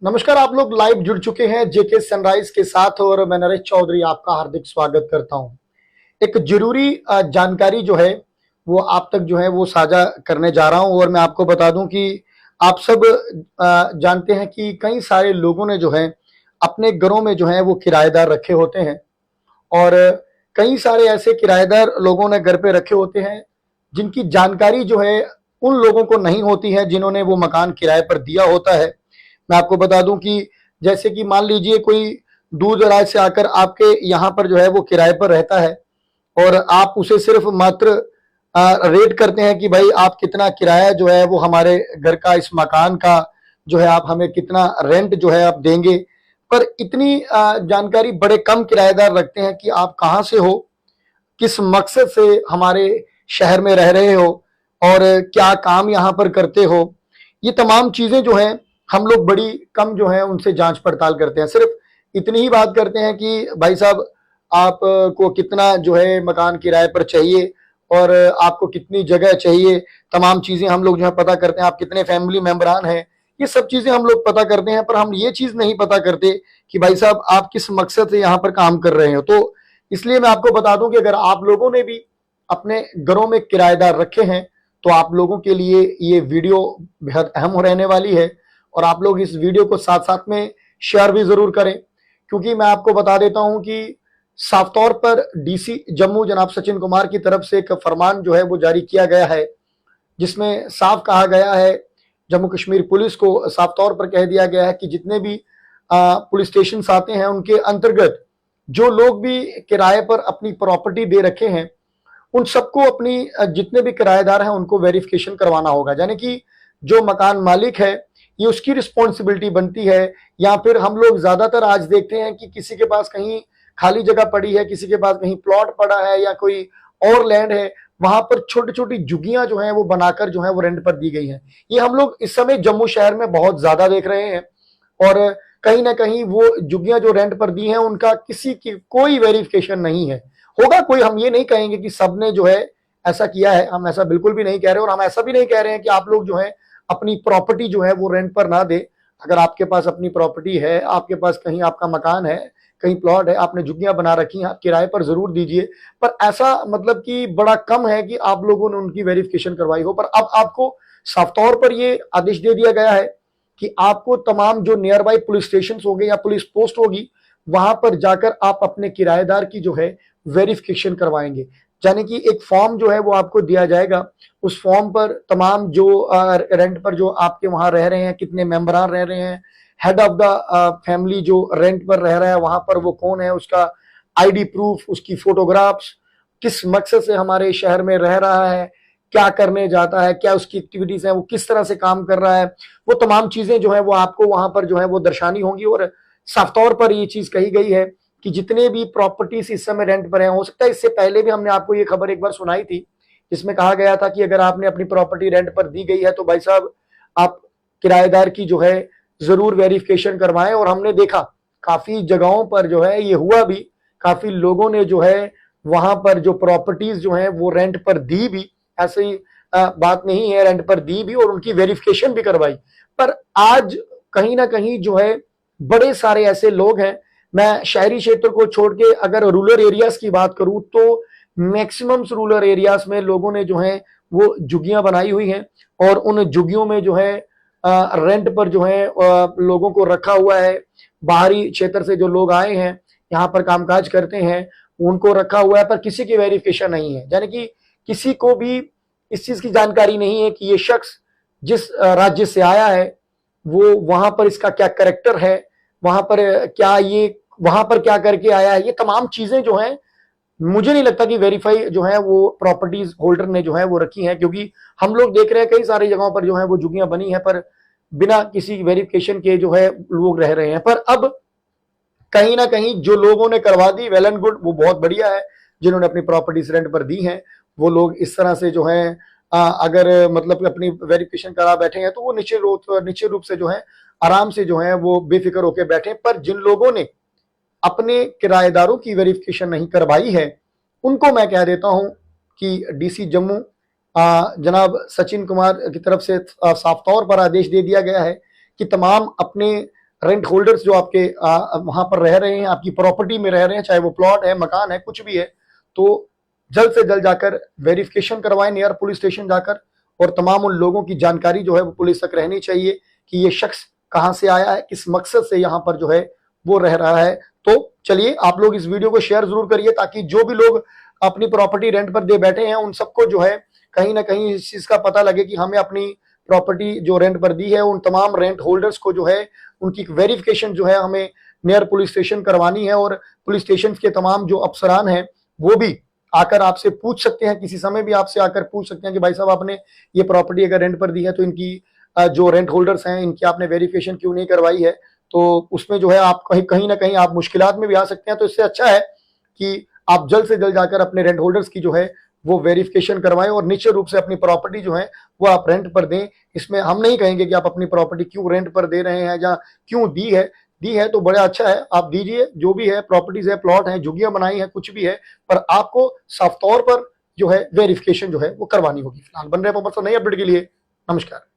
नमस्कार। आप लोग लाइव जुड़ चुके हैं जेके सनराइज के साथ और मैं नरेश चौधरी आपका हार्दिक स्वागत करता हूं। एक जरूरी जानकारी जो है वो आप तक जो है वो साझा करने जा रहा हूं और मैं आपको बता दूं कि आप सब जानते हैं कि कई सारे लोगों ने जो है अपने घरों में जो है वो किराएदार रखे होते हैं और कई सारे ऐसे किराएदार लोगों ने घर पे रखे होते हैं जिनकी जानकारी जो है उन लोगों को नहीं होती है जिन्होंने वो मकान किराए पर दिया होता है। मैं आपको बता दूं कि जैसे कि मान लीजिए कोई दूर दराज से आकर आपके यहाँ पर जो है वो किराए पर रहता है और आप उसे सिर्फ मात्र रेट करते हैं कि भाई आप कितना किराया जो है वो हमारे घर का इस मकान का जो है आप हमें कितना रेंट जो है आप देंगे। पर इतनी जानकारी बड़े कम किराएदार रखते हैं कि आप कहाँ से हो, किस मकसद से हमारे शहर में रह रहे हो और क्या काम यहाँ पर करते हो। ये तमाम चीजें जो है हम लोग बड़ी कम जो है उनसे जांच पड़ताल करते हैं। सिर्फ इतनी ही बात करते हैं कि भाई साहब आपको कितना जो है मकान किराए पर चाहिए और आपको कितनी जगह चाहिए, तमाम चीजें हम लोग जो है पता करते हैं। आप कितने फैमिली मेंबरान हैं, ये सब चीजें हम लोग पता करते हैं। पर हम ये चीज नहीं पता करते कि भाई साहब आप किस मकसद से यहाँ पर काम कर रहे हो। तो इसलिए मैं आपको बता दूं कि अगर आप लोगों ने भी अपने घरों में किराएदार रखे हैं तो आप लोगों के लिए ये वीडियो बेहद अहम रहने वाली है और आप लोग इस वीडियो को साथ साथ में शेयर भी जरूर करें, क्योंकि मैं आपको बता देता हूं कि साफ तौर पर डीसी जम्मू जनाब सचिन कुमार की तरफ से एक फरमान जो है वो जारी किया गया है जिसमें साफ कहा गया है, जम्मू कश्मीर पुलिस को साफ तौर पर कह दिया गया है कि जितने भी पुलिस स्टेशन आते हैं उनके अंतर्गत जो लोग भी किराए पर अपनी प्रॉपर्टी दे रखे हैं उन सबको अपनी जितने भी किराएदार हैं उनको वेरिफिकेशन करवाना होगा। यानी कि जो मकान मालिक है ये उसकी रिस्पॉन्सिबिलिटी बनती है। या फिर हम लोग ज्यादातर आज देखते हैं कि किसी के पास कहीं खाली जगह पड़ी है, किसी के पास कहीं प्लॉट पड़ा है या कोई और लैंड है, वहां पर छोटी छोटी झुग्गियां जो हैं वो बनाकर जो है वो रेंट पर दी गई हैं। ये हम लोग इस समय जम्मू शहर में बहुत ज्यादा देख रहे हैं और कहीं ना कहीं वो झुग्गियां जो रेंट पर दी हैं उनका किसी की कोई वेरिफिकेशन नहीं है। होगा कोई, हम ये नहीं कहेंगे कि सबने जो है ऐसा किया है, हम ऐसा बिल्कुल भी नहीं कह रहे और हम ऐसा भी नहीं कह रहे हैं कि आप लोग जो है अपनी प्रॉपर्टी जो है वो रेंट पर ना दे। अगर आपके पास अपनी प्रॉपर्टी है, आपके पास कहीं आपका मकान है, कहीं प्लॉट है, आपने झुग्गियां बना रखी हैं, आप किराए पर जरूर दीजिए। पर ऐसा मतलब कि बड़ा कम है कि आप लोगों ने उनकी वेरिफिकेशन करवाई हो। पर अब आपको साफ तौर पर ये आदेश दे दिया गया है कि आपको तमाम जो नियर बाई पुलिस स्टेशन हो गए या पुलिस पोस्ट होगी वहां पर जाकर आप अपने किराएदार की जो है वेरिफिकेशन करवाएंगे। यानी कि एक फॉर्म जो है वो आपको दिया जाएगा, उस फॉर्म पर तमाम जो रेंट पर जो आपके वहां रह रहे हैं, कितने मेंबरान रह रहे हैं, हेड ऑफ द फैमिली जो रेंट पर रह रहा है वहां पर वो कौन है, उसका आईडी प्रूफ, उसकी फोटोग्राफ्स, किस मकसद से हमारे शहर में रह रहा है, क्या करने जाता है, क्या उसकी एक्टिविटीज है, वो किस तरह से काम कर रहा है, वो तमाम चीजें जो है वो आपको वहां पर जो है वो दर्शानी होंगी। और साफ तौर पर ये चीज कही गई है कि जितने भी प्रॉपर्टीज इस समय रेंट पर हैं, हो सकता है इससे पहले भी हमने आपको ये खबर एक बार सुनाई थी जिसमें कहा गया था कि अगर आपने अपनी प्रॉपर्टी रेंट पर दी गई है तो भाई साहब आप किराएदार की जो है जरूर वेरिफिकेशन करवाएं। और हमने देखा काफी जगहों पर जो है ये हुआ भी, काफी लोगों ने जो है वहां पर जो प्रॉपर्टीज जो है वो रेंट पर दी भी, ऐसी बात नहीं है, रेंट पर दी भी और उनकी वेरिफिकेशन भी करवाई। पर आज कहीं ना कहीं जो है बड़े सारे ऐसे लोग हैं, मैं शहरी क्षेत्र को छोड़ के अगर रूरल एरियाज की बात करूं तो मैक्सिमम रूरल एरियाज में लोगों ने जो है वो झुग्गियां बनाई हुई हैं और उन झुग्गियों में जो है रेंट पर जो है लोगों को रखा हुआ है। बाहरी क्षेत्र से जो लोग आए हैं यहाँ पर कामकाज करते हैं उनको रखा हुआ है, पर किसी की वेरिफिकेशन नहीं है। यानी कि किसी को भी इस चीज की जानकारी नहीं है कि ये शख्स जिस राज्य से आया है वो वहां पर इसका क्या कैरेक्टर है, वहां पर क्या ये वहां पर क्या करके आया है। ये तमाम चीजें जो हैं मुझे नहीं लगता कि वेरीफाई जो है वो प्रॉपर्टीज होल्डर ने जो है वो रखी है, क्योंकि हम लोग देख रहे हैं कई सारी जगहों पर जो है वो झुग्गियां बनी है पर बिना किसी वेरिफिकेशन के जो है लोग रह रहे हैं। पर अब कहीं ना कहीं जो लोगों ने करवा दी वेल एंड गुड, वो बहुत बढ़िया है। जिन्होंने अपनी प्रॉपर्टीज रेंट पर दी हैं वो लोग इस तरह से जो है अगर मतलब अपनी वेरिफिकेशन करा बैठे हैं तो वो निश्चित रूप से जो है आराम से जो है वो बेफिक्र होकर बैठे। पर जिन लोगों ने अपने किराएदारों की वेरिफिकेशन नहीं करवाई है उनको मैं कह देता हूं कि डीसी जम्मू जनाब सचिन कुमार की तरफ से साफ तौर पर आदेश दे दिया गया है कि तमाम अपने रेंट होल्डर्स जो आपके वहां पर रह रहे हैं, आपकी प्रॉपर्टी में रह रहे हैं, चाहे वो प्लॉट है, मकान है, कुछ भी है, तो जल्द से जल्द जाकर वेरिफिकेशन करवाएं नियर पुलिस स्टेशन जाकर। और तमाम उन लोगों की जानकारी जो है वो पुलिस तक रहनी चाहिए कि ये शख्स कहां से आया है, किस मकसद से यहाँ पर जो है वो रह रहा है। तो चलिए आप लोग इस वीडियो को शेयर जरूर करिए, ताकि जो भी लोग अपनी प्रॉपर्टी रेंट पर दे बैठे हैं उन सबको जो है कहीं ना कहीं इस चीज का पता लगे कि हमें अपनी प्रॉपर्टी जो रेंट पर दी है उन तमाम रेंट होल्डर्स को जो है उनकी वेरिफिकेशन जो है हमें नियर पुलिस स्टेशन करवानी है। और पुलिस स्टेशन के तमाम जो अफसरान हैं वो भी आकर आपसे पूछ सकते हैं, किसी समय भी आपसे आकर पूछ सकते हैं कि भाई साहब आपने ये प्रॉपर्टी अगर रेंट पर दी है तो इनकी जो रेंट होल्डर्स हैं इनकी आपने वेरिफिकेशन क्यों नहीं करवाई है। तो उसमें जो है आप कहीं ना कहीं आप मुश्किलात में भी आ सकते हैं। तो इससे अच्छा है कि आप जल्द से जल्द जाकर अपने रेंट होल्डर्स की जो है वो वेरिफिकेशन करवाएं और निश्चित रूप से अपनी प्रॉपर्टी जो है वो आप रेंट पर दें। इसमें हम नहीं कहेंगे कि आप अपनी प्रॉपर्टी क्यों रेंट पर दे रहे हैं या क्यों दी है तो बड़ा अच्छा है, आप दीजिए, जो भी है प्रॉपर्टीज है, प्लॉट है, झुग्गियां बनाई है, कुछ भी है, पर आपको साफ तौर पर जो है वेरिफिकेशन जो है वो करवानी होगी। फिलहाल बन रहे नई अपडेट के लिए नमस्कार।